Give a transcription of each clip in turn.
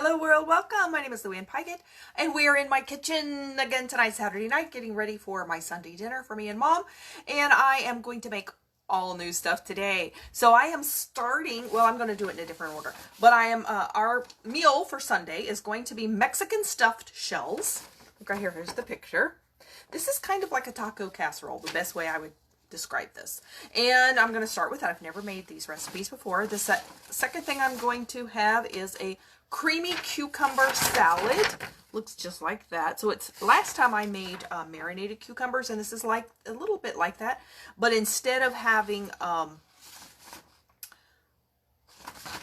Hello world, welcome. My name is Luann Pikett, and we are in my kitchen again tonight, Saturday night, getting ready for my Sunday dinner for me and Mom. And I am going to make all new stuff today. So I am starting, well, I'm going to do it in a different order, but our meal for Sunday is going to be Mexican stuffed shells. Look right here, here's the picture. This is kind of like a taco casserole, the best way I would describe this. And I'm going to start with that. I've never made these recipes before. The second thing I'm going to have is a creamy cucumber salad. Looks just like that. So it's last time I made marinated cucumbers, and this is like a little bit like that, but instead of having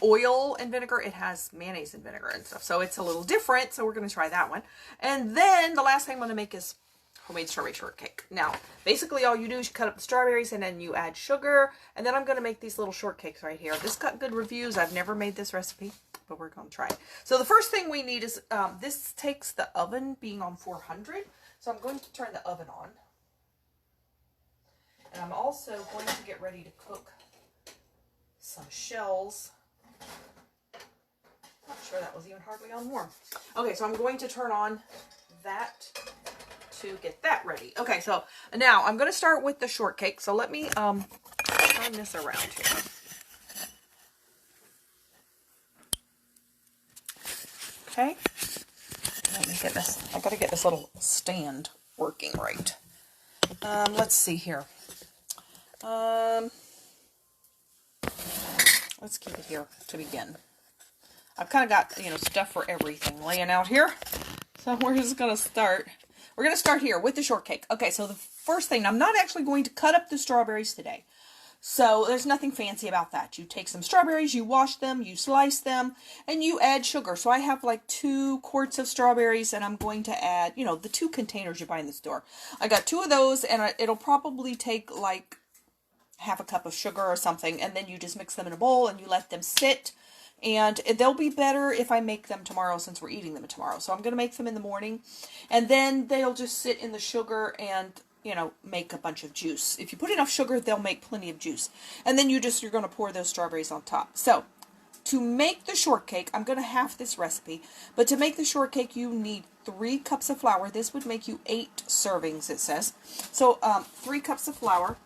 oil and vinegar, it has mayonnaise and vinegar and stuff. So it's a little different. So we're going to try that one. And then the last thing I'm going to make is homemade strawberry shortcake. Now, basically all you do is you cut up the strawberries and then you add sugar, and then I'm going to make these little shortcakes right here. This got good reviews. I've never made this recipe, but we're going to try it. So the first thing we need is, this takes the oven being on 400, so I'm going to turn the oven on. And I'm also going to get ready to cook some shells. Not sure that was even hardly on warm. Okay, so I'm going to turn on that to get that ready. Okay, so now I'm going to start with the shortcake. So let me turn this around here. Okay, let me get this. I got to get this little stand working right. Let's see here. Let's keep it here to begin. I've kind of got, stuff for everything laying out here. So we're just going to start. We're going to start here with the shortcake. Okay, so the first thing, I'm not actually going to cut up the strawberries today. So there's nothing fancy about that. You take some strawberries, you wash them, you slice them, and you add sugar. So I have like 2 quarts of strawberries, and I'm going to add, the 2 containers you buy in the store. I got 2 of those, and it'll probably take like half a cup of sugar or something, and then you just mix them in a bowl and you let them sit. And they'll be better if I make them tomorrow, since we're eating them tomorrow. So I'm going to make them in the morning, and then they'll just sit in the sugar and, make a bunch of juice. If you put enough sugar, they'll make plenty of juice. And then you're going to pour those strawberries on top. So to make the shortcake, I'm going to half this recipe, but to make the shortcake, you need 3 cups of flour. This would make you 8 servings, it says. So 3 cups of flour,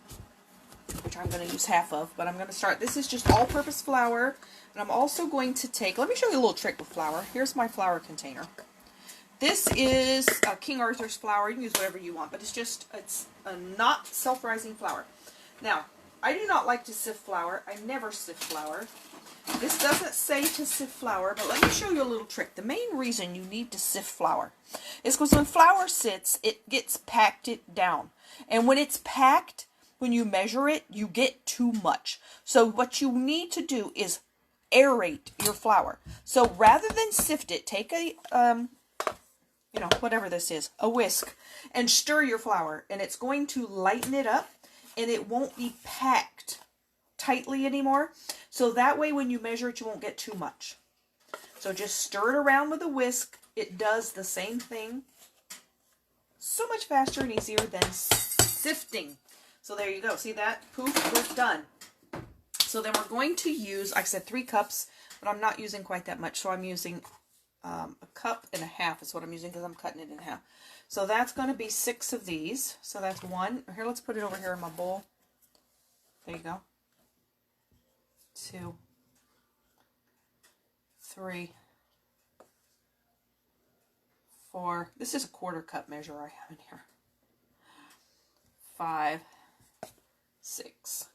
which I'm going to use half of, but I'm going to start. This is just all-purpose flour. And I'm also going to take, let me show you a little trick with flour. Here's my flour container. This is King Arthur's flour. You can use whatever you want, but it's a not self-rising flour. Now, I do not like to sift flour. I never sift flour. This doesn't say to sift flour, but let me show you a little trick. The main reason you need to sift flour is because when flour sits, it gets packed down. And when it's packed, when you measure it, you get too much. So what you need to do is aerate your flour. So rather than sift it, take a, whatever this is, a whisk, and stir your flour, and it's going to lighten it up, and it won't be packed tightly anymore. So that way when you measure it, you won't get too much. So just stir it around with a whisk. It does the same thing. So much faster and easier than sifting. So there you go. See that? Poof, it's done. So then we're going to use, like I said, 3 cups, but I'm not using quite that much. So I'm using a cup and a half is what I'm using, because I'm cutting it in half. So that's going to be 6 of these. So that's 1. Here, let's put it over here in my bowl. There you go. 2, 3, 4. This is a 1/4 cup measure I have in here. 5, 6.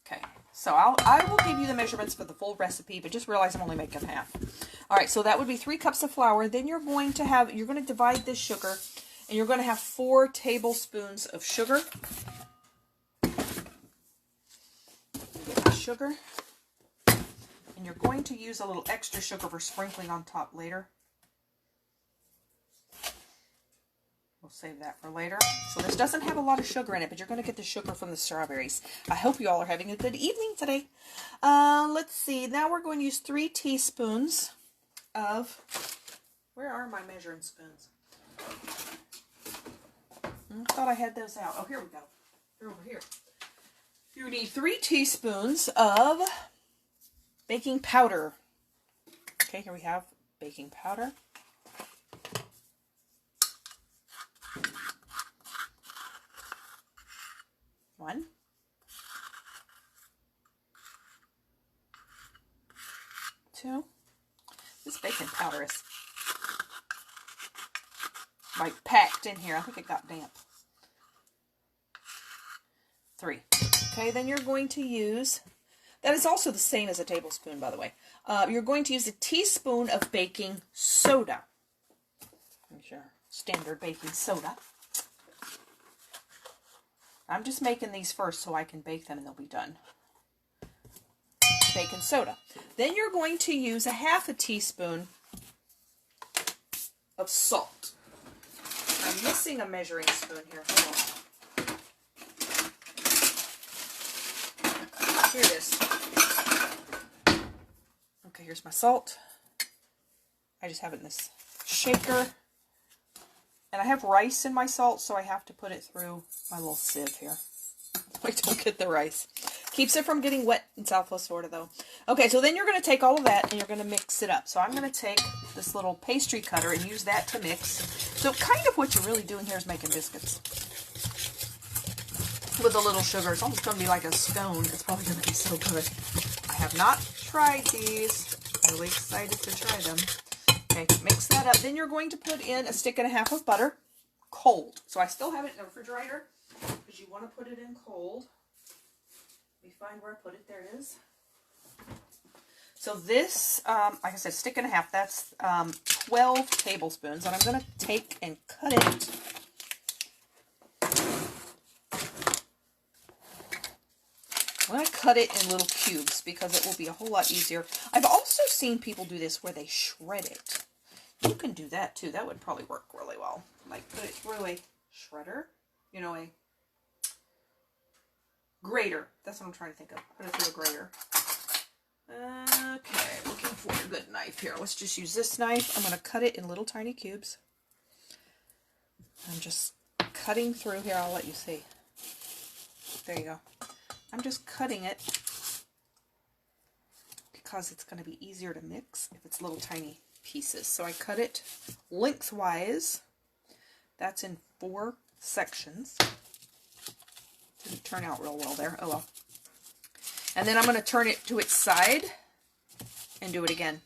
Okay, so I will give you the measurements for the full recipe, but just realize I'm only making half. All right, so that would be 3 cups of flour. Then you're going to divide this sugar, and you're going to have 4 tablespoons of sugar. Get the sugar, and you're going to use a little extra sugar for sprinkling on top later. We'll save that for later. So this doesn't have a lot of sugar in it, but you're going to get the sugar from the strawberries. I hope you all are having a good evening today. Let's see. Now we're going to use 3 teaspoons of... Where are my measuring spoons? I thought I had those out. Oh, here we go. They're over here. You need 3 teaspoons of baking powder. Okay, here we have baking powder. One. Two. This baking powder is like packed in here. I think it got damp. 3. Okay, then you're going to use, that is also the same as a tablespoon, by the way. You're going to use a teaspoon of baking soda. Here's your standard baking soda. I'm just making these first so I can bake them and they'll be done. Baking soda. Then you're going to use 1/2 teaspoon of salt. I'm missing a measuring spoon here. Hold on. Here it is. Okay, here's my salt. I just have it in this shaker. And I have rice in my salt, so I have to put it through my little sieve here. I don't get the rice. Keeps it from getting wet in Southwest Florida, though. Okay, so then you're going to take all of that and you're going to mix it up. So I'm going to take this little pastry cutter and use that to mix. So kind of what you're really doing here is making biscuits. With a little sugar. It's almost going to be like a scone. It's probably going to be so good. I have not tried these. I'm really excited to try them. Okay, mix that up. Then you're going to put in 1.5 sticks of butter, cold. So I still have it in the refrigerator, because you want to put it in cold. Let me find where I put it. There it is. So this, like I said, 1.5 sticks, that's 12 tablespoons. And I'm going to take and cut it. I'm going to cut it in little cubes because it will be a whole lot easier. I've also seen people do this where they shred it. You can do that too. That would probably work really well. Like put it through a shredder, you know, a grater. That's what I'm trying to think of. Put it through a grater. Okay, looking for a good knife here. Let's just use this knife. I'm going to cut it in little tiny cubes. I'm just cutting through here. I'll let you see. There you go. I'm just cutting it because it's going to be easier to mix if it's little tiny pieces. So I cut it lengthwise. That's in 4 sections. Didn't turn out real well there. Oh well. And then I'm going to turn it to its side and do it again.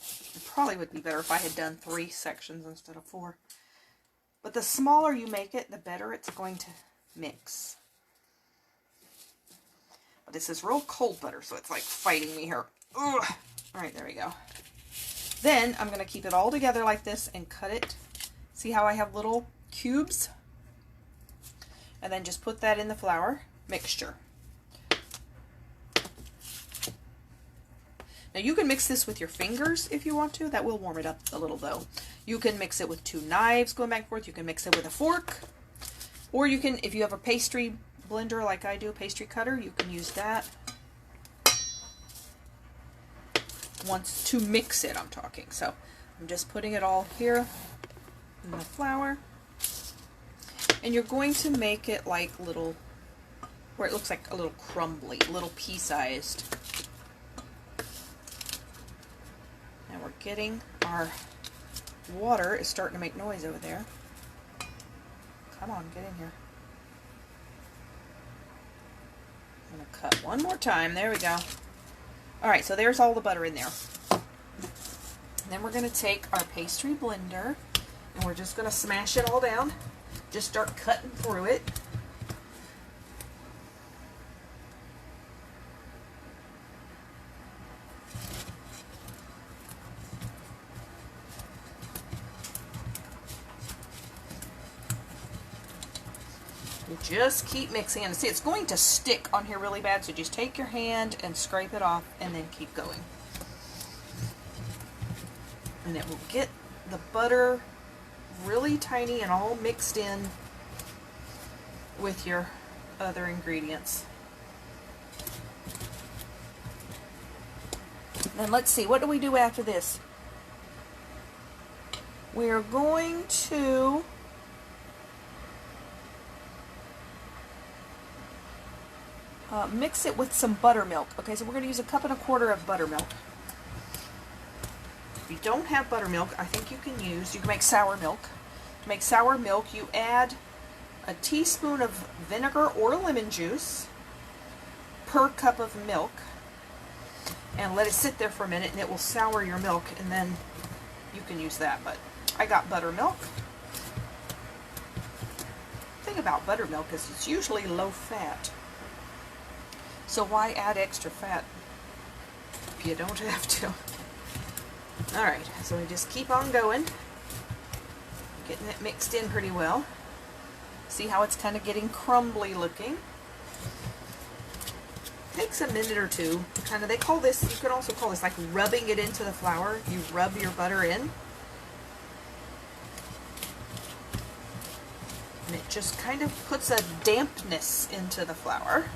It probably would be better if I had done 3 sections instead of 4. But the smaller you make it, the better it's going to mix. But this is real cold butter, so it's like fighting me here. Ugh. Alright, there we go. Then I'm going to keep it all together like this and cut it. See how I have little cubes? And then just put that in the flour mixture. Now you can mix this with your fingers if you want to. That will warm it up a little though. You can mix it with 2 knives going back and forth. You can mix it with a fork. Or you can, if you have a pastry blender like I do, a pastry cutter, you can use that. Once to mix it, I'm talking. So I'm just putting it all here in the flour. And you're going to make it like little, where it looks like a little crumbly, little pea-sized. Now we're getting our water is starting to make noise over there. Come on, get in here. I'm going to cut one more time. There we go. Alright, so there's all the butter in there. And then we're going to take our pastry blender and we're just going to smash it all down. Just start cutting through it. You just keep mixing and see it's going to stick on here really bad, so just take your hand and scrape it off and then keep going. And it will get the butter really tiny and all mixed in with your other ingredients. Then let's see, what do we do after this? We're going to mix it with some buttermilk. Okay, so we're going to use 1.25 cups of buttermilk. If you don't have buttermilk, I think you can make sour milk. To make sour milk, you add a teaspoon of vinegar or lemon juice per cup of milk, and let it sit there for a minute, and it will sour your milk, and then you can use that. But I got buttermilk. The thing about buttermilk is it's usually low fat, so why add extra fat if you don't have to? Alright, so we just keep on going, getting it mixed in pretty well. See how it's kind of getting crumbly looking. Takes a minute or two. They call this, you can also call this like rubbing it into the flour. You rub your butter in. And it just kind of puts a dampness into the flour.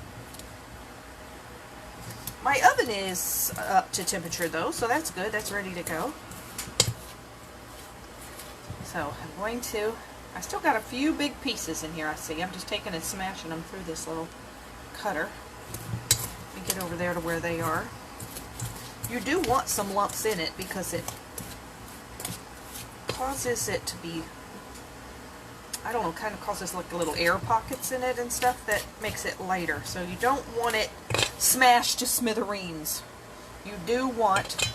My oven is up to temperature though, so that's good. That's ready to go. So I'm going to, I still got a few big pieces in here, I see. I'm just taking and smashing them through this little cutter. Let me get over there to where they are. You do want some lumps in it because it causes it to be, I don't know, kind of causes like little air pockets in it and stuff that makes it lighter. So you don't want it smashed to smithereens. You do want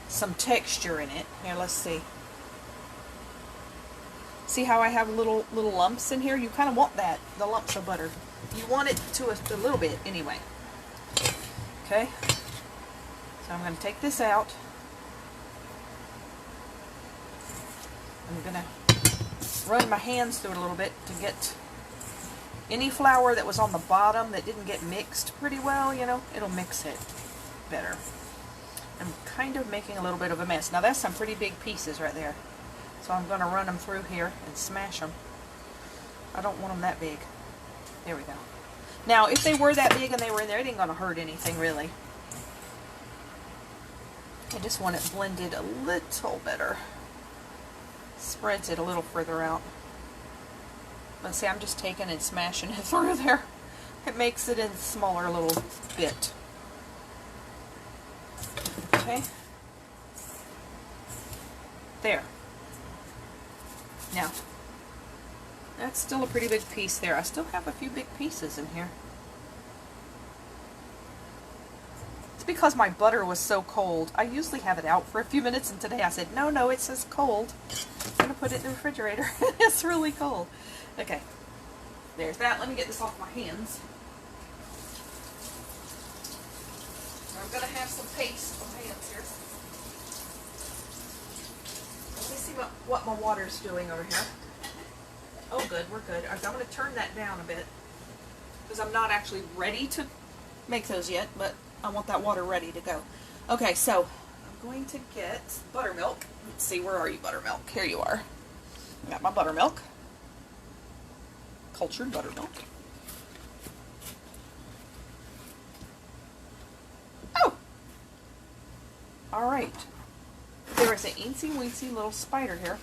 some texture in it. Here, let's see. See how I have little lumps in here? You kind of want that, the lumps of butter. You want it to a little bit anyway. Okay, so I'm going to take this out. I'm going to run my hands through it a little bit to get any flour that was on the bottom that didn't get mixed pretty well, you know, it'll mix it better. I'm kind of making a little bit of a mess. Now that's some pretty big pieces right there. So I'm going to run them through here and smash them. I don't want them that big. There we go. Now, if they were that big and they were in there, it ain't going to hurt anything, really. I just want it blended a little better. Spreads it a little further out. Let's see, I'm just taking and smashing it through there. It makes it in smaller little bit. Okay. There. Now, that's still a pretty big piece there. I still have a few big pieces in here. It's because my butter was so cold. I usually have it out for a few minutes, and today I said, no, it says cold. I'm going to put it in the refrigerator. It's really cold. Okay, there's that. Let me get this off my hands. I'm going to have some paste on my hands here. Let me see what my water's doing over here. Oh, good, we're good. I'm going to turn that down a bit because I'm not actually ready to make those yet, but I want that water ready to go. Okay, so I'm going to get buttermilk. Let's see, where are you, buttermilk? Here you are. I got my buttermilk. Cultured buttermilk. Oh! Alright. There is an eensy-weensy little spider here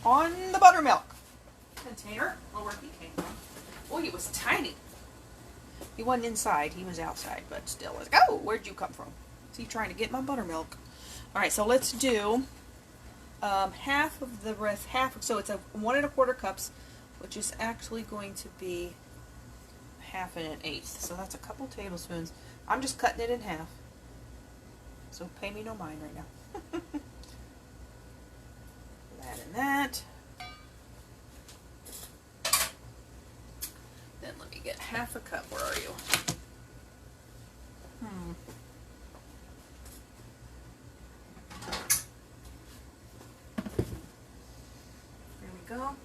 on the buttermilk container. Well, where he came from. Oh, he was tiny. He wasn't inside, he was outside, but still. Oh, where'd you come from? Is he trying to get my buttermilk? Alright, so let's do half of the rest, so it's a 1 1/4 cups, which is actually going to be 1/2 and 1/8. So that's a couple tablespoons. I'm just cutting it in half. So pay me no mind right now. That and that. Then let me get 1/2 cup. Where are you? There we go.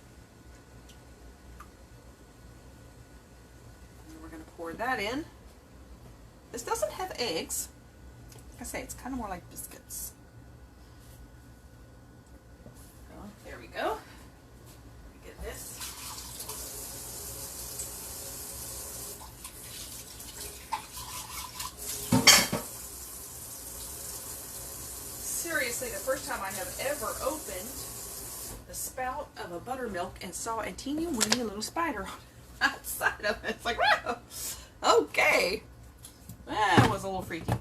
And we're going to pour that in. This doesn't have eggs. Like I say, it's kind of more like biscuits. So, there we go. Get this. Seriously, the first time I have ever opened the spout of a buttermilk and saw a teeny weeny little spider outside of it. It's like, wow. Okay. That was a little freaky.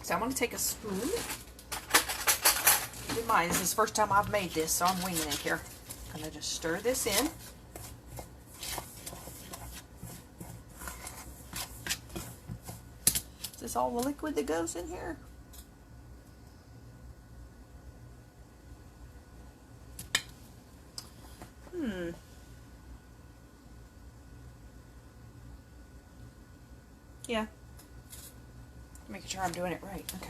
So I'm going to take a spoon. Keep in mind, this is the first time I've made this, so I'm winging it here. I'm going to just stir this in. Is this all the liquid that goes in here? Yeah. Making sure I'm doing it right. Okay.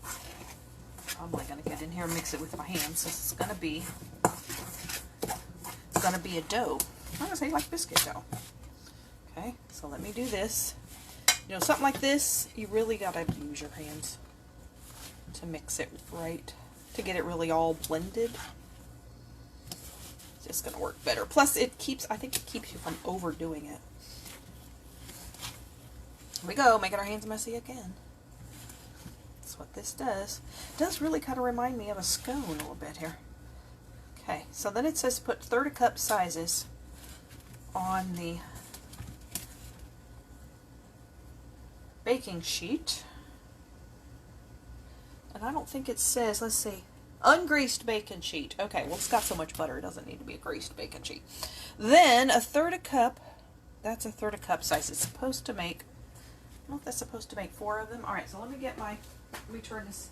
I'm probably going to get in here and mix it with my hands. This is going to be a dough. I'm going to say like biscuit dough. Okay, so let me do this. You know, something like this, you really got to use your hands to mix it right, to get it really all blended. It's just going to work better. Plus, I think it keeps you from overdoing it. Here we go, making our hands messy again. That's what this does. It does really kind of remind me of a scone a little bit here. Okay, so then it says put 1/3 cup sizes on the baking sheet. And I don't think it says, let's see, ungreased baking sheet. Okay, well, it's got so much butter, it doesn't need to be a greased baking sheet. Then 1/3 cup, that's 1/3 cup size. It's supposed to make, I don't know if that's supposed to make 4 of them. All right, so let me turn this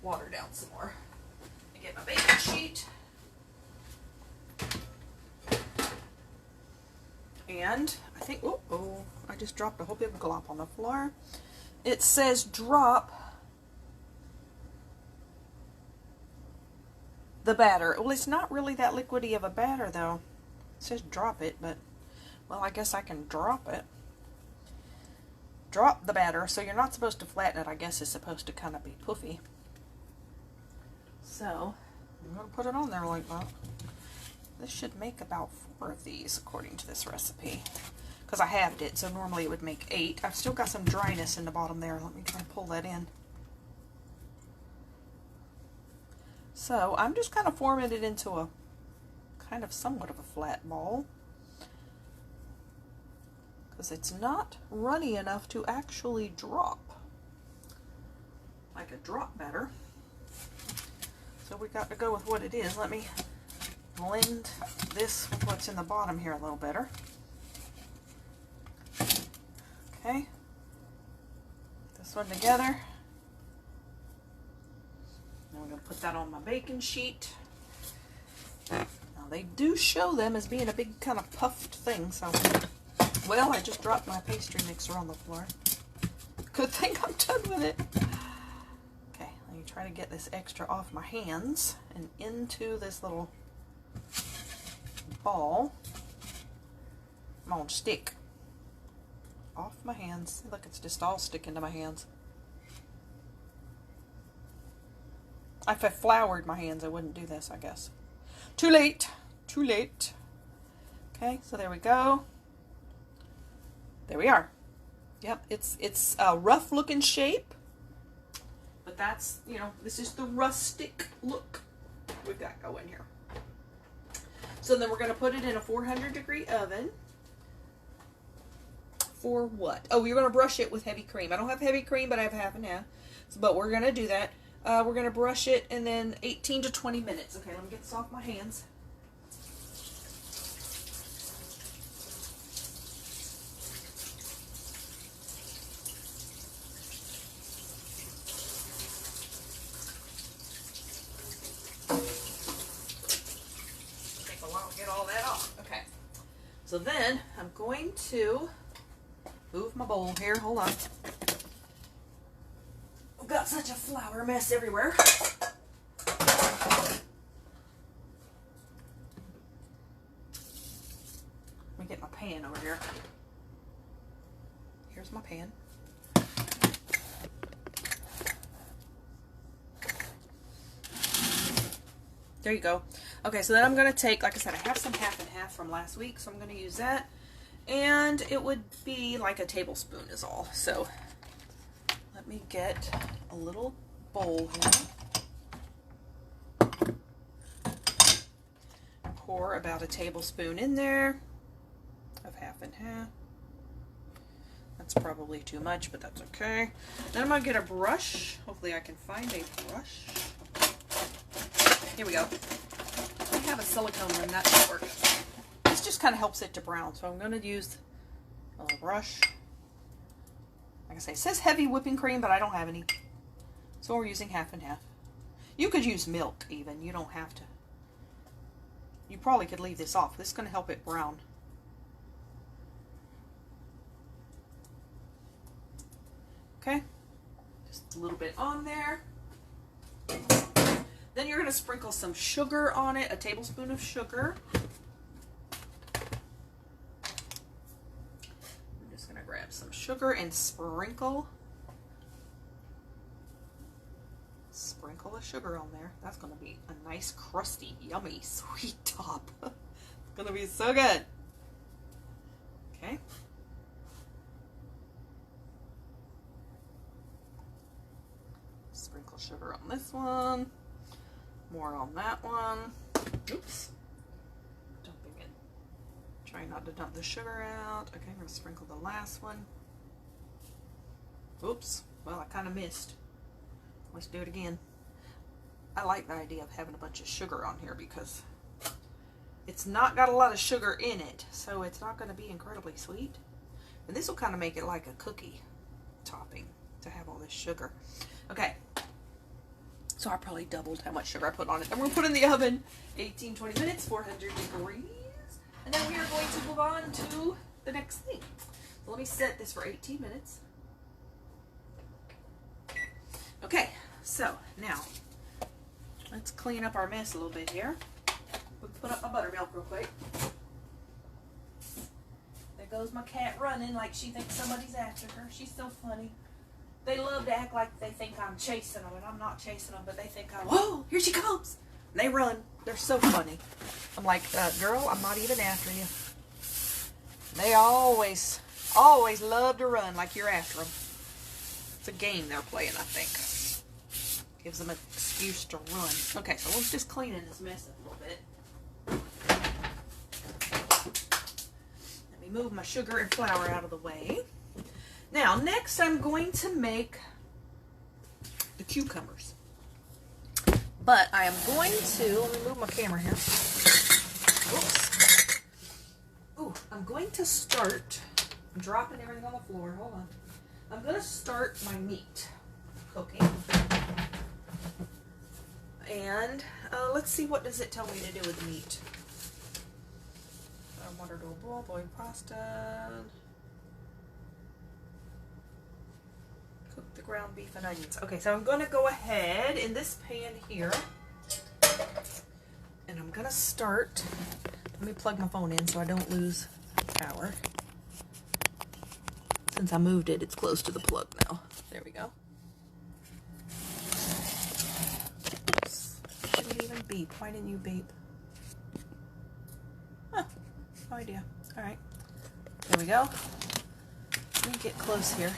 water down some more. Let me get my baking sheet. And I think, oh, I just dropped a whole big glop on the floor. It says drop the batter. Well, it's not really that liquidy of a batter, though. It says drop it, but, well, I guess I can drop it. Drop the batter. So you're not supposed to flatten it. I guess it's supposed to kind of be puffy. So I'm going to put it on there like that. This should make about 4 of these, according to this recipe. Because I halved it, so normally it would make 8. I've still got some dryness in the bottom there. Let me try and pull that in. So I'm just kind of forming it into a kind of somewhat of a flat ball. Because it's not runny enough to actually drop. Like a drop batter. So we got to go with what it is. Let me blend this with what's in the bottom here a little better. Okay. This one together. Now we're going to put that on my baking sheet. Now they do show them as being a big kind of puffed thing, so, well, I just dropped my pastry mixer on the floor. Good thing I'm done with it. Okay, let me try to get this extra off my hands and into this little ball. Come on, stick. Off my hands. Look, it's just all sticking to my hands. If I floured my hands, I wouldn't do this, I guess. Too late. Too late. Okay, so there we go. There we are. Yep, it's a rough looking shape. But that's, you know, this is the rustic look we've got going here. So then we're going to put it in a 400-degree oven. For what? Oh, you're going to brush it with heavy cream. I don't have heavy cream, but I have half and half. But we're going to do that. We're going to brush it and then 18 to 20 minutes. Okay, let me get this off my hands. Take a while to get all that off. Okay. So then I'm going to move my bowl here. Hold on. I've got such a flour mess everywhere. Let me get my pan over here. Here's my pan. There you go. Okay, so then I'm going to take, like I said, I have some half and half from last week, so I'm going to use that. And it would be like a tablespoon is all. So let me get a little bowl here. Pour about a tablespoon in there of half and half. That's probably too much, but that's okay. Then I'm going to get a brush. Hopefully I can find a brush. Here we go. I have a silicone one, that should work. This just kind of helps it to brown, so I'm going to use a brush. Like I say, it says heavy whipping cream, but I don't have any. So we're using half and half. You could use milk even. You don't have to. You probably could leave this off. This is going to help it brown. Okay. Just a little bit on there. Then you're going to sprinkle some sugar on it. A tablespoon of sugar. I'm just going to grab some sugar and sprinkle the sugar on there. That's going to be a nice, crusty, yummy, sweet top. It's going to be so good. Okay. Sprinkle sugar on this one. More on that one. Oops. Dumping it. Trying not to dump the sugar out. Okay, I'm going to sprinkle the last one. Oops. Well, I kind of missed. Let's do it again. I like the idea of having a bunch of sugar on here because it's not got a lot of sugar in it, so it's not going to be incredibly sweet. And this will kind of make it like a cookie topping to have all this sugar. Okay. So I probably doubled how much sugar I put on it. And we'll put it in the oven 18-20 minutes, 400 degrees. And then we are going to move on to the next thing. So let me set this for 18 minutes. Okay, so now let's clean up our mess a little bit here. We'll put up my buttermilk real quick. There goes my cat running like she thinks somebody's after her. She's so funny. They love to act like they think I'm chasing them, and I'm not chasing them, but they think whoa, here she comes. And they run. They're so funny. I'm like, girl, I'm not even after you. They always love to run like you're after them. It's a game they're playing, I think. Gives them an excuse to run. Okay, so let's just clean in this mess up a little bit. Let me move my sugar and flour out of the way. Now, next I'm going to make the cucumbers. But I am going to, let me move my camera here. Oops. Ooh, I'm going to start, I'm dropping everything on the floor, hold on. I'm going to start my meat cooking. And let's see, what does it tell me to do with the meat? Water to a boil, boiled pasta. Cook the ground beef and onions. Okay, so I'm going to go ahead in this pan here. And I'm going to start. Let me plug my phone in so I don't lose power. Since I moved it, it's close to the plug now. There we go. Shouldn't even beep. Why didn't you beep? Huh. No idea. Alright. There we go. Let me get close here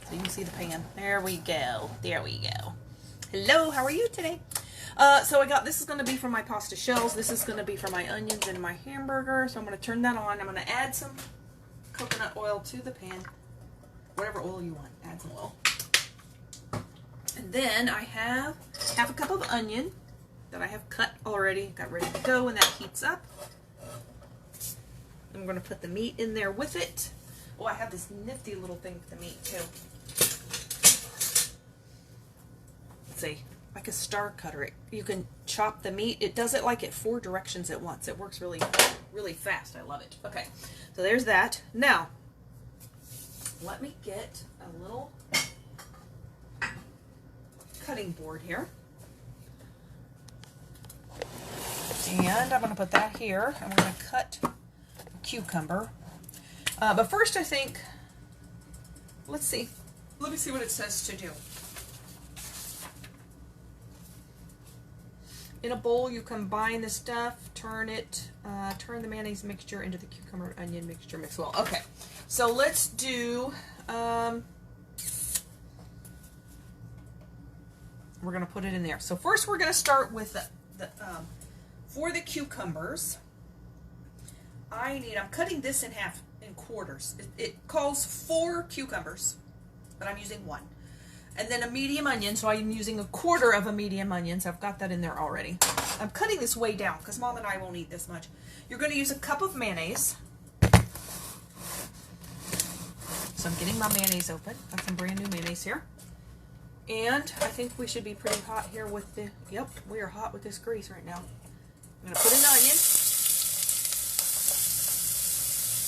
so you can see the pan. There we go. There we go. Hello, how are you today? So I got, this is going to be for my pasta shells. This is going to be for my onions and my hamburger. So I'm going to turn that on. I'm going to add some coconut oil to the pan. Whatever oil you want. Add some oil. And then I have half a cup of onion that I have cut already. Got ready to go when that heats up. I'm going to put the meat in there with it. Oh, I have this nifty little thing for the meat too. Let's see. Like a star cutter. You can chop the meat. It does it like at 4 directions at once. It works really, really fast. I love it. Okay, so there's that. Now, let me get a little cutting board here. And I'm going to put that here. And we're going to cut a cucumber. But first I think, let's see. Let me see what it says to do. In a bowl, you combine the stuff, turn the mayonnaise mixture into the cucumber and onion mixture, mix well. Okay, so let's do, we're going to put it in there. So first we're going to start with for the cucumbers, I'm cutting this in half in quarters. It calls 4 cucumbers, but I'm using 1. And then a medium onion, so I'm using 1/4 of a medium onion, so I've got that in there already. I'm cutting this way down because Mom and I won't eat this much. You're going to use a cup of mayonnaise. So I'm getting my mayonnaise open. Got some brand new mayonnaise here. And I think we should be pretty hot here with the, yep, we are hot with this grease right now. I'm going to put in the onion.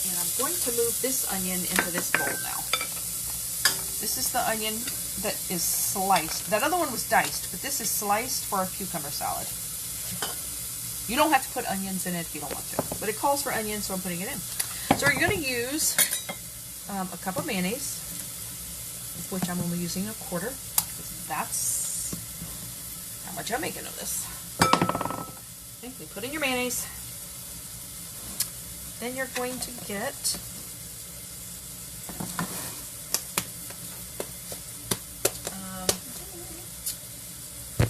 And I'm going to move this onion into this bowl now. This is the onion that is sliced. That other one was diced, but this is sliced for a cucumber salad. You don't have to put onions in it if you don't want to, but it calls for onions, so I'm putting it in. So you're going to use a cup of mayonnaise, of which I'm only using 1/4, because that's how much I'm making of this. Okay, you put in your mayonnaise. Then you're going to get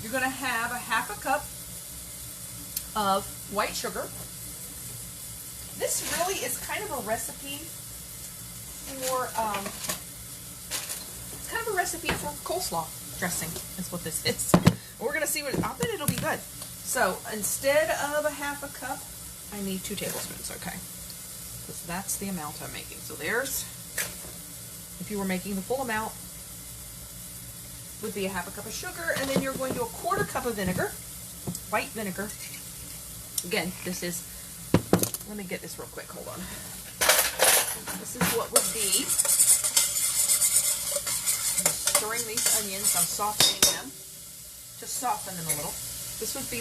you're going to have a 1/2 cup of white sugar. This really is kind of a recipe for it's kind of a recipe for coleslaw dressing. Is what this is. We're going to see what. I bet it'll be good. So instead of a 1/2 cup, I need 2 tablespoons. Okay, because that's the amount I'm making. So there's, if you were making the full amount, would be a 1/2 cup of sugar, and then you're going to do a 1/4 cup of vinegar, white vinegar. Again, this is, let me get this real quick, hold on. This is what would be, I'm stirring these onions, I'm softening them, to soften them a little. This would be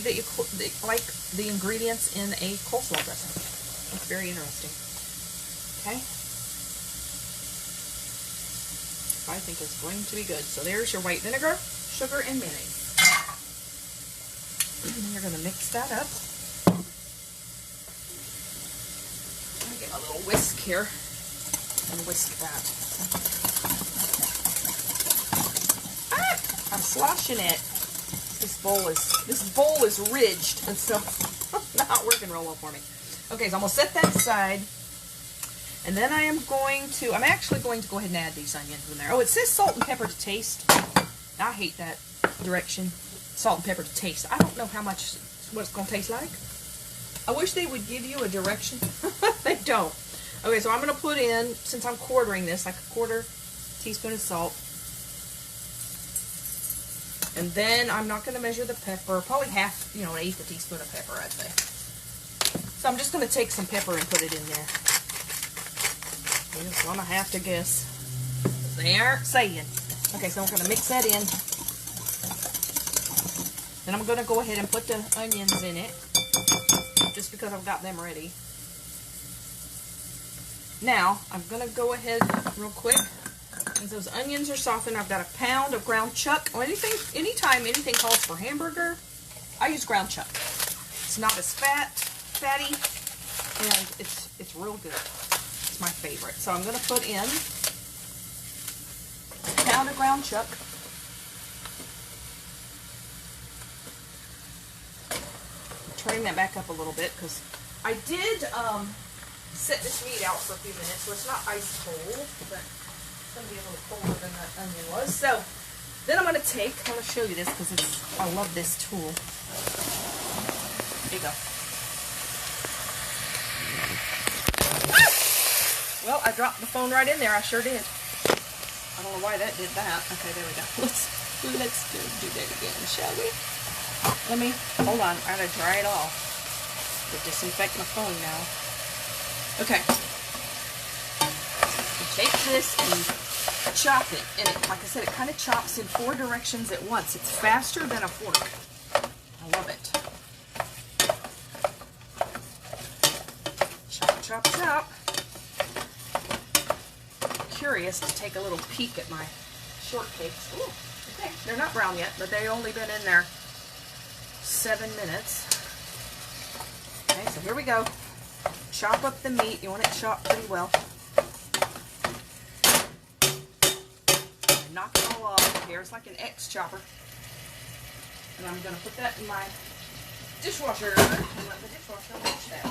like the ingredients in a coleslaw dressing. That's very interesting. Okay. I think it's going to be good. So there's your white vinegar, sugar, and mayonnaise. And you're going to mix that up. I'm going to get a little whisk here and whisk that. Ah! I'm sloshing it. This bowl is ridged, and so not working real well for me. Okay, so I'm going to set that aside. And then I'm actually going to go ahead and add these onions in there. Oh, it says salt and pepper to taste. I hate that direction. Salt and pepper to taste. I don't know what it's going to taste like. I wish they would give you a direction. They don't. Okay, so I'm going to put in, since I'm quartering this, like a 1/4 teaspoon of salt. And then I'm not going to measure the pepper. Probably half, 1/8 teaspoon of pepper, I'd say. So I'm just going to take some pepper and put it in there. I'm gonna have to guess. They aren't saying. Okay, so I'm gonna mix that in. Then I'm gonna go ahead and put the onions in it, just because I've got them ready. Now I'm gonna go ahead real quick. As those onions are softened, I've got a pound of ground chuck. Or anytime anything calls for hamburger, I use ground chuck. It's not as fatty, and it's real good. My favorite. So I'm going to put in a pound of ground chuck. Turning that back up a little bit because I did set this meat out for a few minutes, so it's not ice cold, but it's going to be a little colder than that onion was. So then I'm going to show you this because I love this tool. There you go. Well, I dropped the phone right in there. I sure did. I don't know why that did that. Okay, there we go. Let's do that again, shall we? Hold on. I gotta dry it off. To disinfect my phone now. Okay. You take this and you chop it. And like I said, it kind of chops in 4 directions at once. It's faster than a fork. I love it. Chop, chop, chop. Curious to take a little peek at my shortcakes. Ooh, okay, they're not brown yet, but they've only been in there 7 minutes. Okay, so here we go. Chop up the meat. You want it chopped pretty well. Knock it all off here. It's like an X chopper. And I'm going to put that in my dishwasher and let the dishwasher wash that.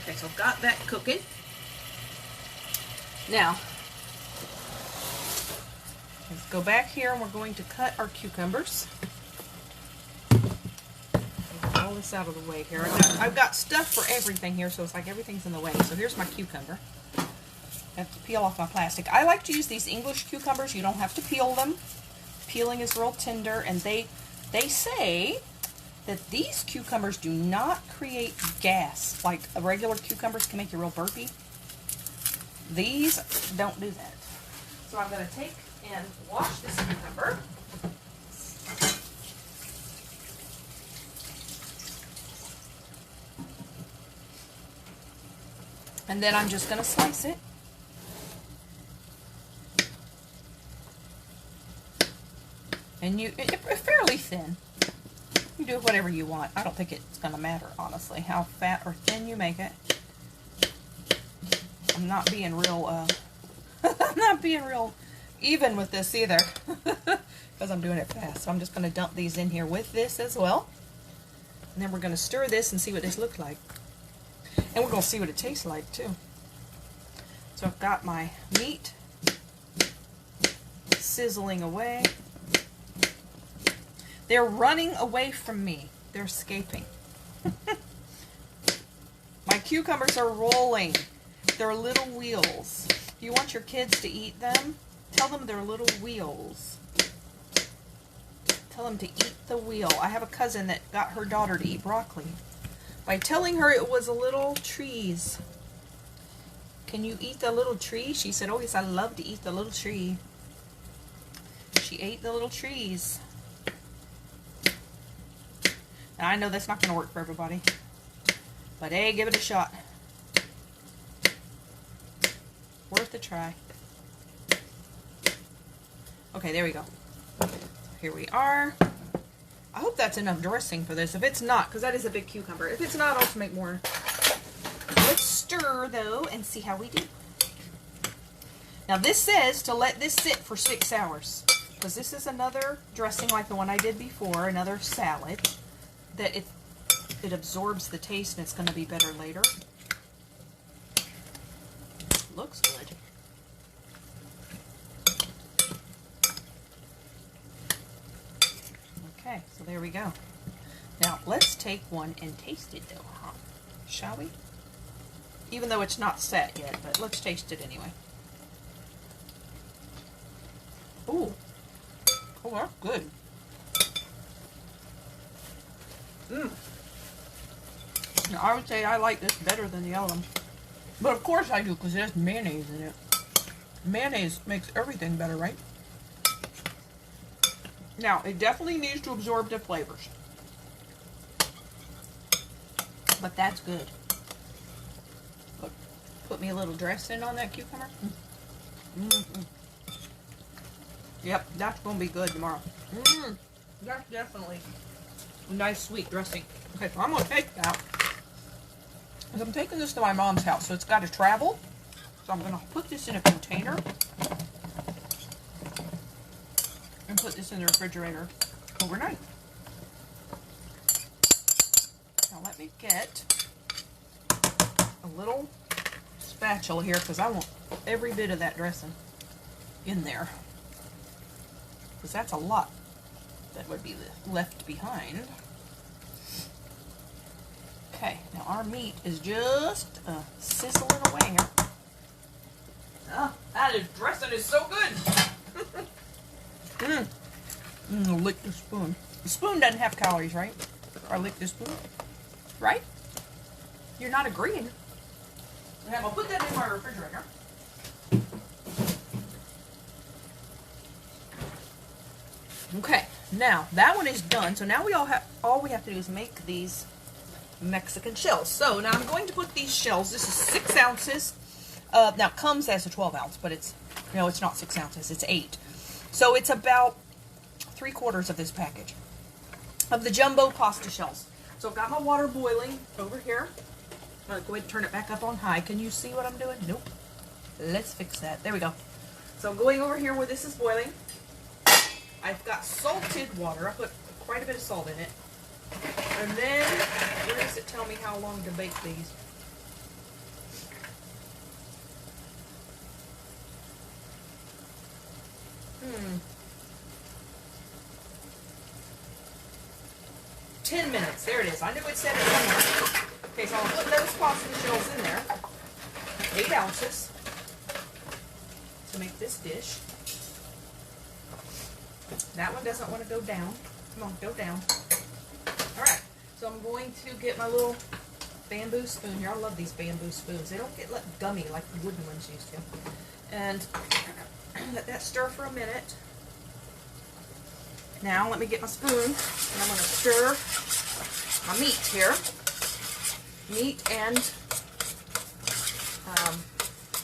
Okay, so I've got that cooking. Now, let's go back here and we're going to cut our cucumbers. Get all this out of the way here. I've got stuff for everything here, so it's like everything's in the way. So here's my cucumber. I have to peel off my plastic. I like to use these English cucumbers. You don't have to peel them. Peeling is real tender, and they say that these cucumbers do not create gas like regular cucumbers can make you real burpy. These don't do that. So I'm going to take and wash this cucumber. And then I'm just going to slice it. And it's fairly thin. You do whatever you want. I don't think it's going to matter, honestly, how fat or thin you make it. I'm not being real, I'm not being real even with this either, because I'm doing it fast. So I'm just going to dump these in here with this as well. And then we're going to stir this and see what this looks like. And we're going to see what it tastes like, too. So I've got my meat sizzling away. They're running away from me. They're escaping. My cucumbers are rolling. They're little wheels. If you want your kids to eat them, tell them they're little wheels. Tell them to eat the wheel. I have a cousin that got her daughter to eat broccoli by telling her it was a little trees. Can you eat the little tree? She said, oh yes, I love to eat the little tree. She ate the little trees. Now, I know that's not going to work for everybody, but hey, give it a shot. Worth a try. Okay, there we go. Here we are. I hope that's enough dressing for this. If it's not, because that is a big cucumber. If it's not, I'll just make more. Let's stir, though, and see how we do. Now, this says to let this sit for 6 hours, because this is another dressing like the one I did before, another salad, that it absorbs the taste and it's going to be better later. Looks good. Okay, so there we go. Now, let's take one and taste it, though, huh? Shall we? Even though it's not set yet, but let's taste it anyway. Ooh. Oh, that's good. Now, I would say I like this better than the other one. But of course I do, because there's mayonnaise in it. Mayonnaise makes everything better, right? Now, it definitely needs to absorb the flavors. But that's good. Put me a little dressing on that cucumber. Yep, that's going to be good tomorrow. That's definitely a nice sweet dressing. Okay, so I'm going to take that. I'm taking this to my mom's house, so it's got to travel. So I'm going to put this in a container and put this in the refrigerator overnight. Now let me get a little spatula here, because I want every bit of that dressing in there, because that's a lot that would be left behind. Okay, now our meat is just sizzling away here. Oh, that dressing is so good. I'll lick the spoon. The spoon doesn't have calories, right? Or lick the spoon, right? You're not agreeing. Okay, I'm gonna put that in my refrigerator. Okay, now that one is done. So now all we have to do is make these Mexican shells. So now I'm going to put these shells. This is 6 ounces. Now it comes as a 12 ounce, but it's not 6 ounces. It's 8. So it's about 3/4 of this package of the jumbo pasta shells. So I've got my water boiling over here. I'm going to go ahead and turn it back up on high. Can you see what I'm doing? Nope. Let's fix that. There we go. So I'm going over here where this is boiling. I've got salted water. I put quite a bit of salt in it. And then, where does it tell me how long to bake these? 10 minutes. There it is. I knew it said it somewhere. Okay, so I'll put those pasta shells in there. 8 ounces to make this dish. That one doesn't want to go down. Come on, go down. Alright, so I'm going to get my little bamboo spoon here. I love these bamboo spoons. They don't get gummy like the wooden ones used to. And let that stir for a minute. Now let me get my spoon and I'm going to stir my meat here. Meat and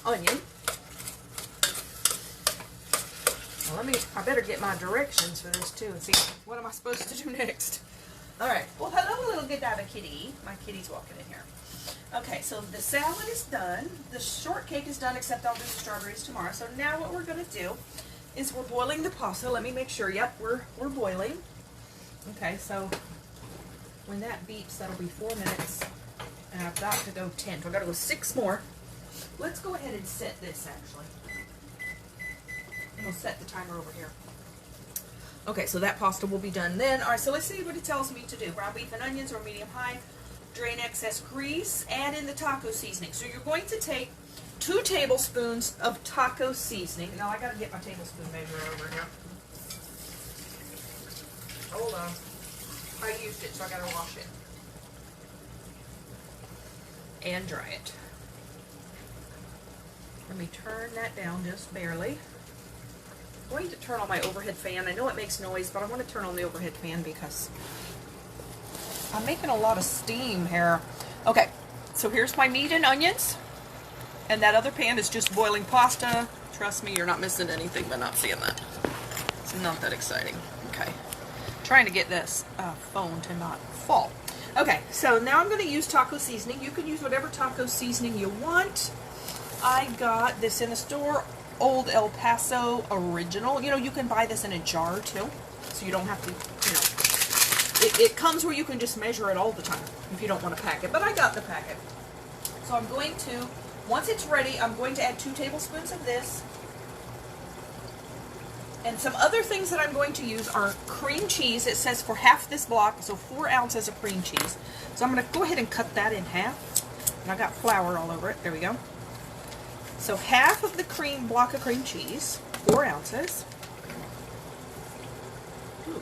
onion. Well, I better get my directions for this too and see what am I supposed to do next. Alright, well hello little Godiva kitty. My kitty's walking in here. Okay, so the salad is done. The shortcake is done, except I'll do the strawberries tomorrow. So now what we're going to do is we're boiling the pasta. Let me make sure. Yep, we're boiling. Okay, so when that beeps, that'll be 4 minutes. And I've got to go 10. So I've got to go 6 more. Let's go ahead and set this, actually. And we'll set the timer over here. Okay, so that pasta will be done then. All right, so let's see what it tells me to do. Ground beef and onions or medium-high. Drain excess grease. Add in the taco seasoning. So you're going to take 2 tablespoons of taco seasoning. Now, I got to get my tablespoon measure over here. Hold on. I used it, so I got to wash it. And dry it. Let me turn that down just barely. I'm going to turn on my overhead fan. I know it makes noise, but I want to turn on the overhead fan because I'm making a lot of steam here. Okay, so here's my meat and onions. And that other pan is just boiling pasta. Trust me, you're not missing anything by not seeing that. It's not that exciting. Okay. Trying to get this phone to not fall. Okay, so now I'm going to use taco seasoning. You can use whatever taco seasoning you want. I got this in a store, Old El Paso Original. You know, you can buy this in a jar too. So you don't have to, you know. It comes where you can just measure it all the time if you don't want to pack it. But I got the packet. So I'm going to, once it's ready, I'm going to add 2 tablespoons of this. And some other things that I'm going to use are cream cheese. It says for half this block, so 4 ounces of cream cheese. So I'm going to go ahead and cut that in half. And I got flour all over it. There we go. So half of the block of cream cheese, 4 ounces. Ooh.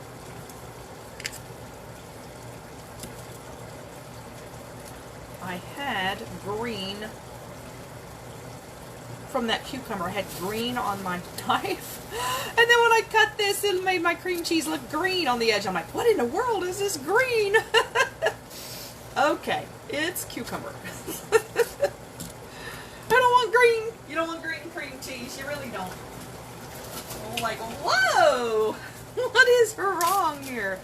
I had green from that cucumber. I had green on my knife. And then when I cut this, it made my cream cheese look green on the edge. I'm like, what in the world is this green? Okay, it's cucumber. I don't want green. You don't want green cream cheese. You really don't. I'm like, whoa! What is wrong here?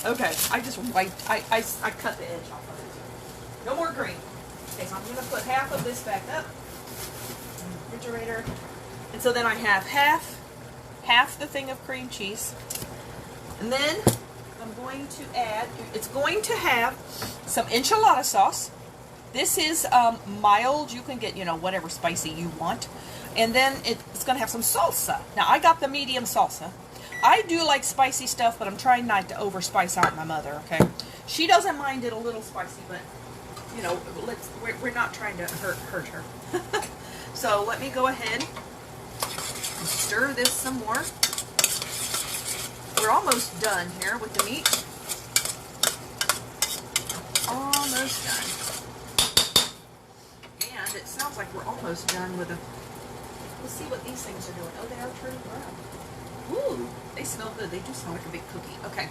Okay, I just wiped. I cut the edge off of it. No more green. Okay, so I'm going to put half of this back up in the refrigerator. And so then I have half the thing of cream cheese. And then I'm going to add, it's going to have some enchilada sauce. This is mild. You can get, you know, whatever spicy you want. And then it's going to have some salsa. Now, I got the medium salsa. I do like spicy stuff, but I'm trying not to over-spice out my mother, okay? She doesn't mind it a little spicy, but, you know, we're not trying to hurt her. So let me go ahead and stir this some more. We're almost done here with the meat. Almost done. And it sounds like we're almost done with let's see what these things are doing. Oh, they are turning brown. Ooh, they smell good. They do smell like a big cookie. Okay,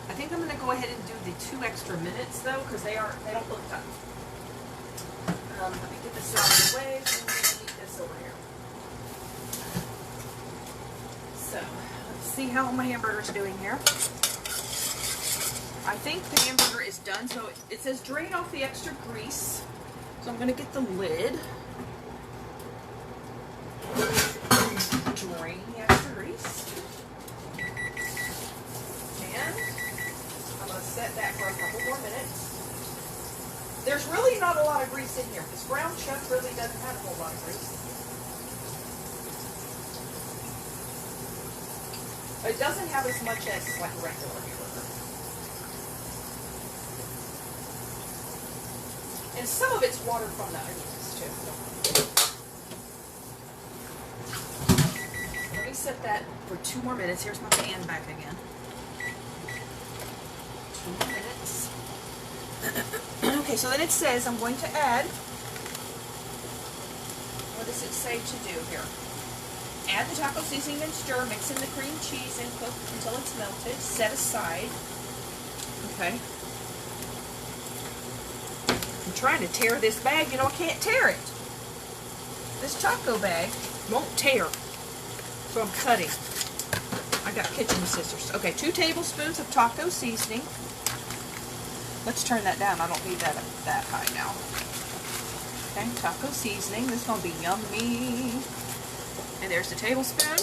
I think I'm going to go ahead and do the 2 extra minutes though, because they don't look done. Let me get this out of the way. So I'm going to leave this over here. So let's see how my hamburger's doing here. I think the hamburger is done. So it says drain off the extra grease. So I'm going to get the lid. Drain the extra grease. And I'm going to set that for a couple more minutes. There's really not a lot of grease in here. This ground chuck really doesn't have a whole lot of grease. It doesn't have as much as like a regular hamburger. And some of it's water from the onions too. Let me set that for 2 more minutes. Here's my pan back again. 2 more minutes. Okay, so then it says I'm going to add, what does it say to do here? Add the taco seasoning and stir, mix in the cream cheese and cook until it's melted. Set aside. Okay. I'm trying to tear this bag. You know, I can't tear it. This taco bag won't tear. So I'm cutting. I got kitchen scissors. Okay, 2 tablespoons of taco seasoning. Let's turn that down. I don't need that high now. Okay, taco seasoning. This is going to be yummy. And there's the tablespoon.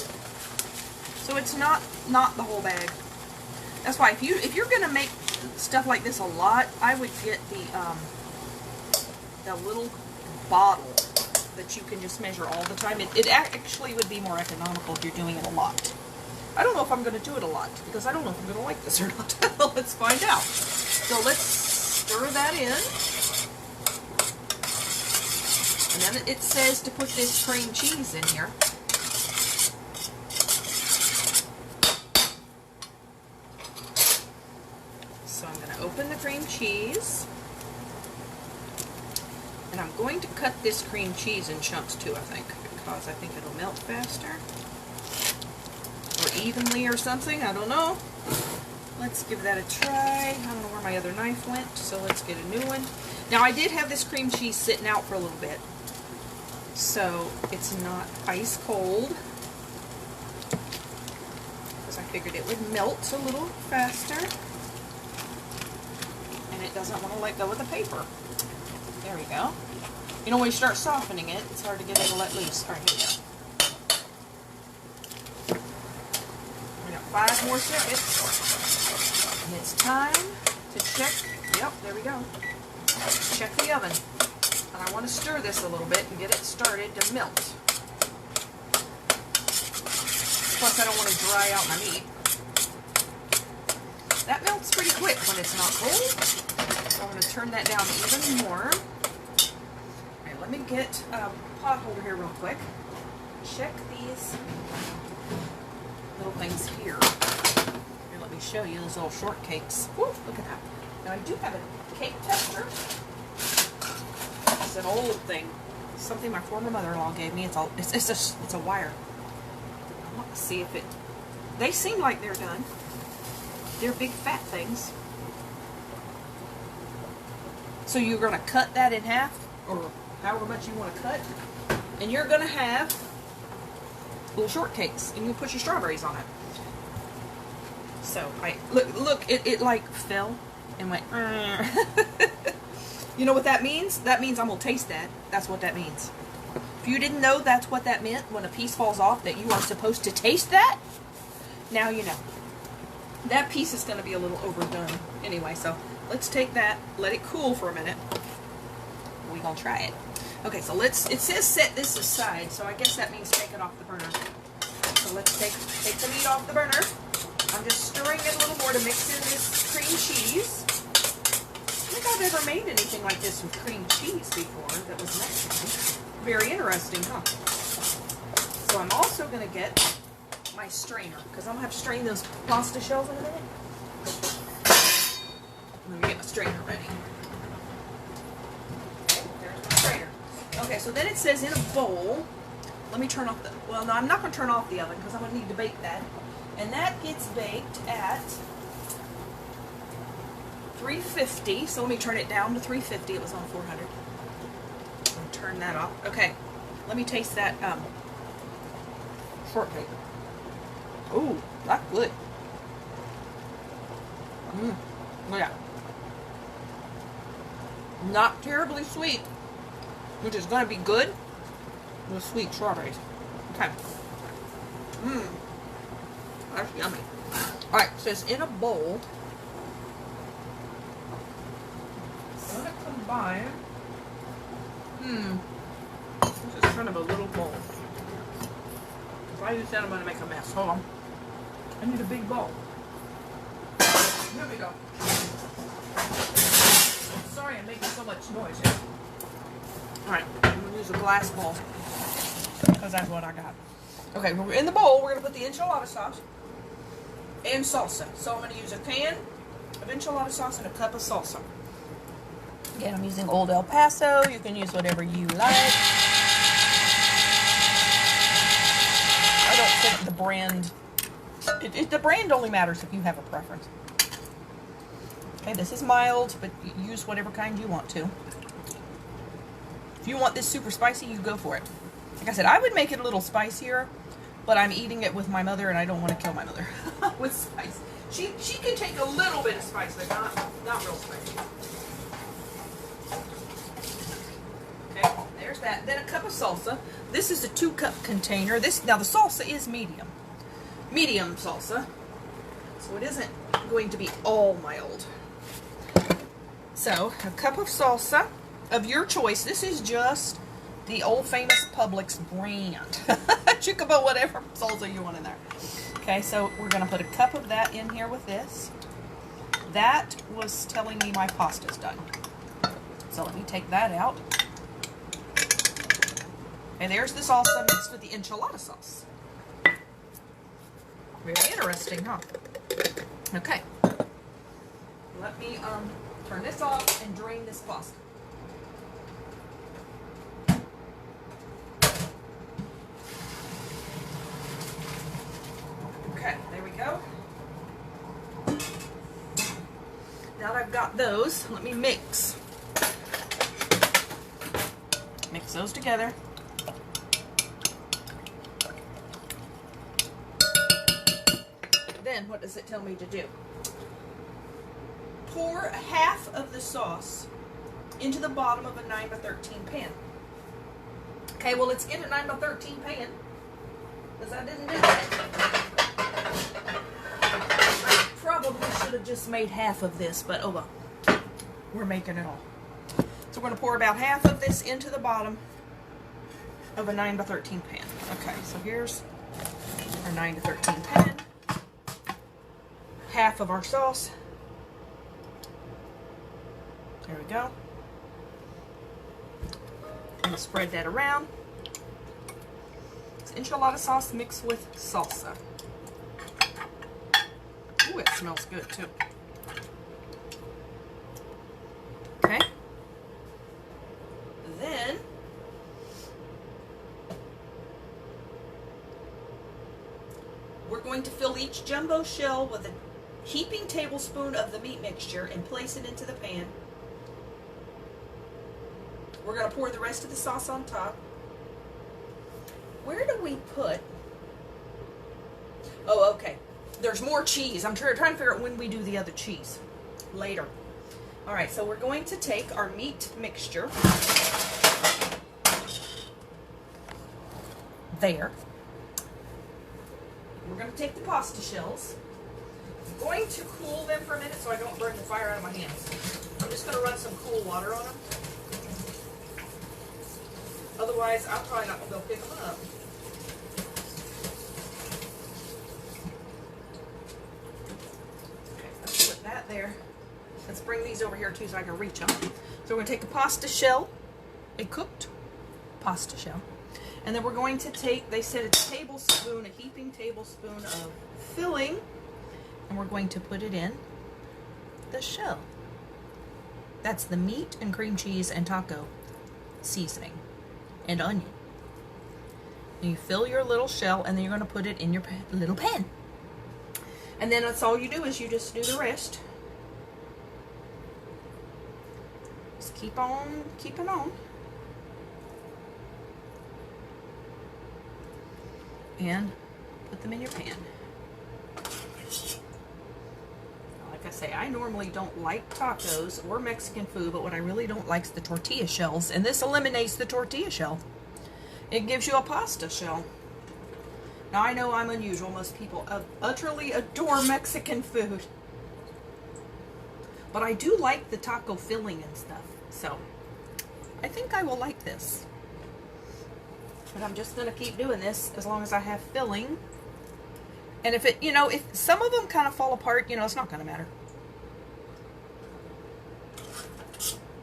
So it's not the whole bag. That's why if you're gonna make stuff like this a lot, I would get the little bottle that you can just measure all the time. It actually would be more economical if you're doing it a lot. I don't know if I'm gonna do it a lot because I don't know if I'm gonna like this or not. Let's find out. So let's stir that in. And then it says to put this cream cheese in here. So I'm going to open the cream cheese. And I'm going to cut this cream cheese in chunks too, I think, because I think it'll melt faster. Or evenly or something, I don't know. Let's give that a try. I don't know where my other knife went, so let's get a new one. Now I did have this cream cheese sitting out for a little bit, so it's not ice cold, because I figured it would melt a little faster, and it doesn't want to let go of the paper. There we go. You know, when you start softening it, it's hard to get it to let loose. All right, here we go. We got 5 more seconds. And it's time to check. Yep, there we go. Check the oven. And I want to stir this a little bit and get it started to melt. Plus, I don't want to dry out my meat. That melts pretty quick when it's not cold. So I'm going to turn that down even more. Alright, let me get a pot holder here real quick. Check these little things here. Here, let me show you those little shortcakes. Woo, look at that. Now I do have a cake tester. It's an old thing. It's something my former mother-in-law gave me. It's a wire. I want to see if it. They seem like they're done. They're big fat things. So you're going to cut that in half, or however much you want to cut, and you're going to have little shortcakes, and you'll put your strawberries on it. So look, it like fell and went. You know what that means? That means I'm gonna taste that. That's what that means. If you didn't know that's what that meant when a piece falls off, that you are supposed to taste that, now you know. That piece is going to be a little overdone anyway, so let's take that, let it cool for a minute. We're going to try it. Okay, so it says set this aside, so I guess that means take it off the burner. So let's take the meat off the burner. I'm just stirring it a little more to mix in this cream cheese. I don't think I've ever made anything like this with cream cheese before that was Mexican. Very interesting, huh? So I'm also going to get my strainer, because I'm going to have to strain those pasta shells in a minute. Let me get my strainer ready. Okay, there's my strainer. Okay, so then it says in a bowl, let me turn off the, well, no, I'm not going to turn off the oven, because I'm going to need to bake that. And that gets baked at 350, so let me turn it down to 350. It was on 400. I'll turn that off. Okay, let me taste that shortcake. Ooh, that's good. Yeah. Not terribly sweet, which is going to be good with sweet strawberries. Okay. That's yummy. Alright, it says in a bowl. I'm going to combine. This is kind of a little bowl. If I use that, I'm going to make a mess. Hold on. I need a big bowl. Here we go. Sorry I'm making so much noise here. Alright, I'm going to use a glass bowl because that's what I got. Okay, we're in the bowl. We're going to put the enchilada sauce and salsa. So I'm going to use a can of enchilada sauce and a cup of salsa. Again, I'm using Old El Paso. You can use whatever you like. I don't think the brand... the brand only matters if you have a preference. Okay, this is mild, but use whatever kind you want to. If you want this super spicy, you go for it. Like I said, I would make it a little spicier, but I'm eating it with my mother, and I don't want to kill my mother with spice. She can take a little bit of spice, but not real spicy. Okay, there's that. Then a cup of salsa. This is a 2-cup container. Now the salsa is medium salsa, so it isn't going to be all mild. So a cup of salsa of your choice. This is just the old famous Publix brand. You can put whatever salsa you want in there. Okay, so we're going to put a cup of that in here with this. That was telling me my pasta's done. So let me take that out. And there's the salsa mixed with the enchilada sauce. Very interesting, huh? Okay. Let me turn this off and drain this pasta. Okay, there we go. Now that I've got those, let me mix those together. Then what does it tell me to do? Pour half of the sauce into the bottom of a 9x13 pan. Okay, well, let's get a 9x13 pan, because I didn't do that. I probably should have just made half of this, but oh well. We're making it all. So we're going to pour about half of this into the bottom of a 9x13 pan. Okay, so here's our 9x13 pan. Half of our sauce. There we go. And spread that around. It's enchilada sauce mixed with salsa. Ooh, it smells good too. Okay. Then we're going to fill each jumbo shell with a heaping tablespoon of the meat mixture and place it into the pan. We're going to pour the rest of the sauce on top. Where do we put... Oh, okay. There's more cheese. I'm trying to figure out when we do the other cheese. Later. Alright, so we're going to take our meat mixture. There. We're going to take the pasta shells. I'm going to cool them for a minute so I don't burn the fire out of my hands. I'm just going to run some cool water on them. Otherwise, I'm probably not going to go pick them up. Okay, let's put that there. Let's bring these over here too so I can reach them. So we're going to take a pasta shell, a cooked pasta shell, and then we're going to take, they said a tablespoon, a heaping tablespoon of filling, and we're going to put it in the shell. That's the meat and cream cheese and taco seasoning and onion. And you fill your little shell, and then you're going to put it in your little pan. And then that's all you do is you just do the rest. Just keep on keeping on. And put them in your pan. Like I say, I normally don't like tacos or Mexican food, but what I really don't like is the tortilla shells, and this eliminates the tortilla shell. It gives you a pasta shell. Now I know I'm unusual. Most people utterly adore Mexican food, but I do like the taco filling and stuff, so I think I will like this. But I'm just going to keep doing this as long as I have filling And if it, you know, if some of them kind of fall apart, you know, it's not going to matter.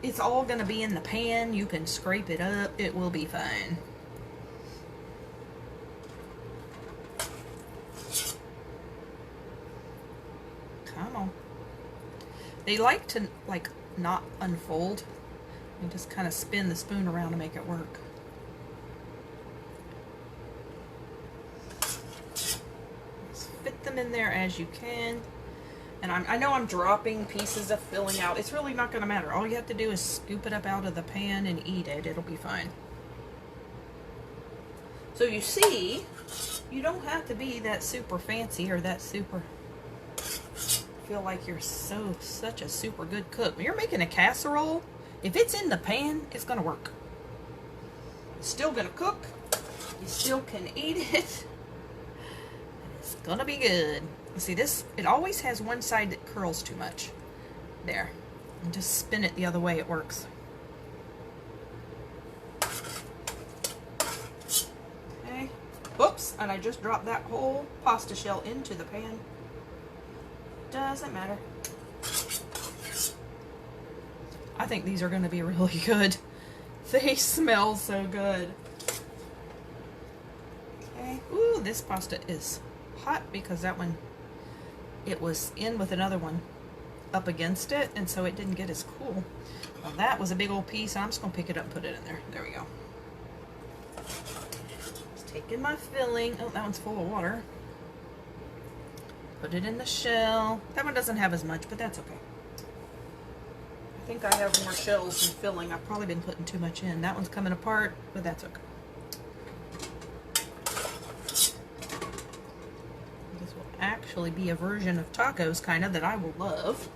It's all going to be in the pan. You can scrape it up. It will be fine. Come on. They like to, like, not unfold. You just kind of spin the spoon around to make it work. Just fit them in there as you can. And I know I'm dropping pieces of filling out. It's really not going to matter. All you have to do is scoop it up out of the pan and eat it. It'll be fine. So you see, you don't have to be that super fancy or that super... feel like you're such a super good cook. When you're making a casserole, if it's in the pan, it's going to work. It's still going to cook. You still can eat it. It's going to be good. You see this, it always has one side that curls too much. There. And just spin it the other way, it works. Okay. Whoops, and I just dropped that whole pasta shell into the pan. Doesn't matter. I think these are going to be really good. They smell so good. Okay. Ooh, this pasta is hot because that one, it was in with another one up against it, and so it didn't get as cool. Well, that was a big old piece. I'm just going to pick it up and put it in there. There we go. Just taking my filling. Oh, that one's full of water. Put it in the shell. That one doesn't have as much, but that's okay. I think I have more shells than filling. I've probably been putting too much in. That one's coming apart, but that's okay. This will actually be a version of tacos, kind of, that I will love.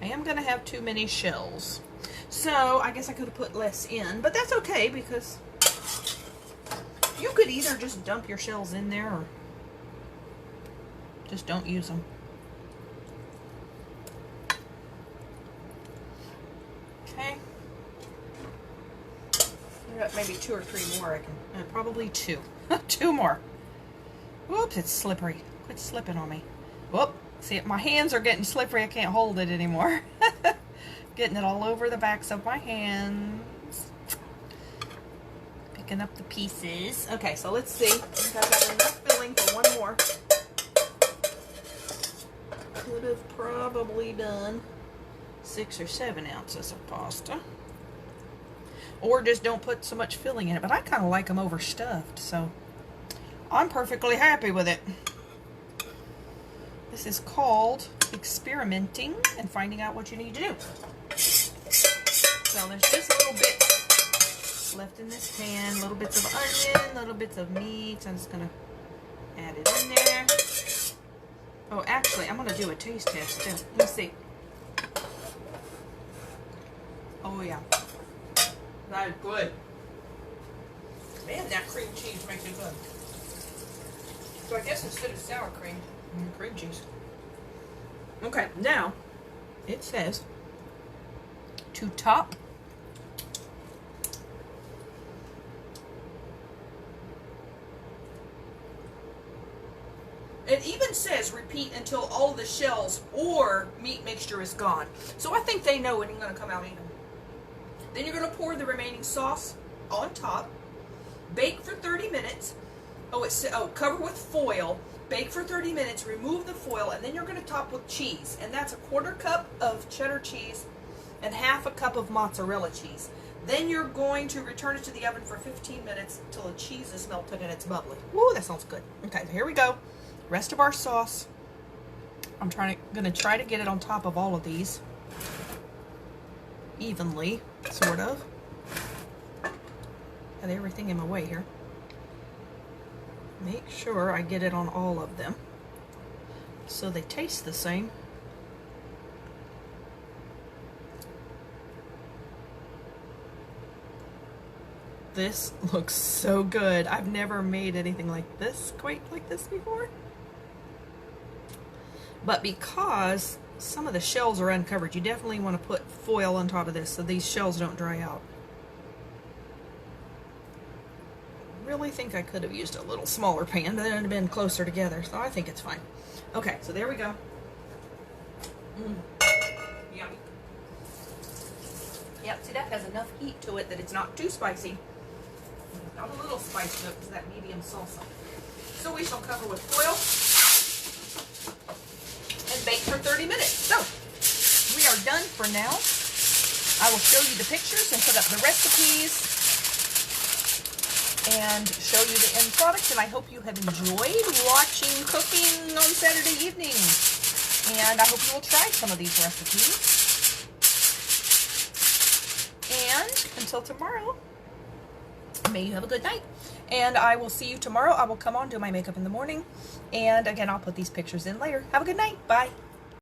I am going to have too many shells. So, I guess I could have put less in, but that's okay because you could either just dump your shells in there or just don't use them. Okay. I got maybe 2 or 3 more I can. Probably 2. 2 more. Whoops, it's slippery. Quit slipping on me. Whoop. See, my hands are getting slippery. I can't hold it anymore. Getting it all over the backs of my hands. Picking up the pieces. Okay, so let's see. I think I've got enough filling for one more. Could have probably done 6 or 7 ounces of pasta. Or just don't put so much filling in it. But I kind of like them overstuffed, so I'm perfectly happy with it. This is called experimenting and finding out what you need to do. So there's just a little bit left in this pan. Little bits of onion, little bits of meat. I'm just going to add it in there. Oh, actually, I'm going to do a taste test too. Let's see. Oh, yeah. That is good. Man, that cream cheese makes it good. So I guess instead of sour cream, cream cheese. Okay, now it says to top it even says repeat until all the shells or meat mixture is gone. So I think they know it ain't gonna come out even. Then you're gonna pour the remaining sauce on top, bake for 30 minutes. Cover with foil. Bake for 30 minutes, remove the foil, and then you're going to top with cheese. And that's a 1/4 cup of cheddar cheese and 1/2 cup of mozzarella cheese. Then you're going to return it to the oven for 15 minutes till the cheese is melted and it's bubbly. Woo, that sounds good. Okay, so here we go. Rest of our sauce. I'm going to try to get it on top of all of these evenly, sort of. Got everything in my way here. Make sure I get it on all of them so they taste the same. This looks so good. I've never made anything like this, quite like this before. But because some of the shells are uncovered, you definitely want to put foil on top of this so these shells don't dry out. really think I could have used a little smaller pan, but then it would have been closer together, so I think it's fine. Okay, so there we go. Yummy. Yep, see, that has enough heat to it that it's not too spicy. Not a little spice though, because that medium salsa. So we shall cover with foil and bake for 30 minutes. So we are done for now. I will show you the pictures and put up the recipes and show you the end product. And I hope you have enjoyed watching cooking on Saturday evening. And I hope you will try some of these recipes. And until tomorrow, may you have a good night. And I will see you tomorrow. I will come on, do my makeup in the morning. And again, I'll put these pictures in later. Have a good night. Bye.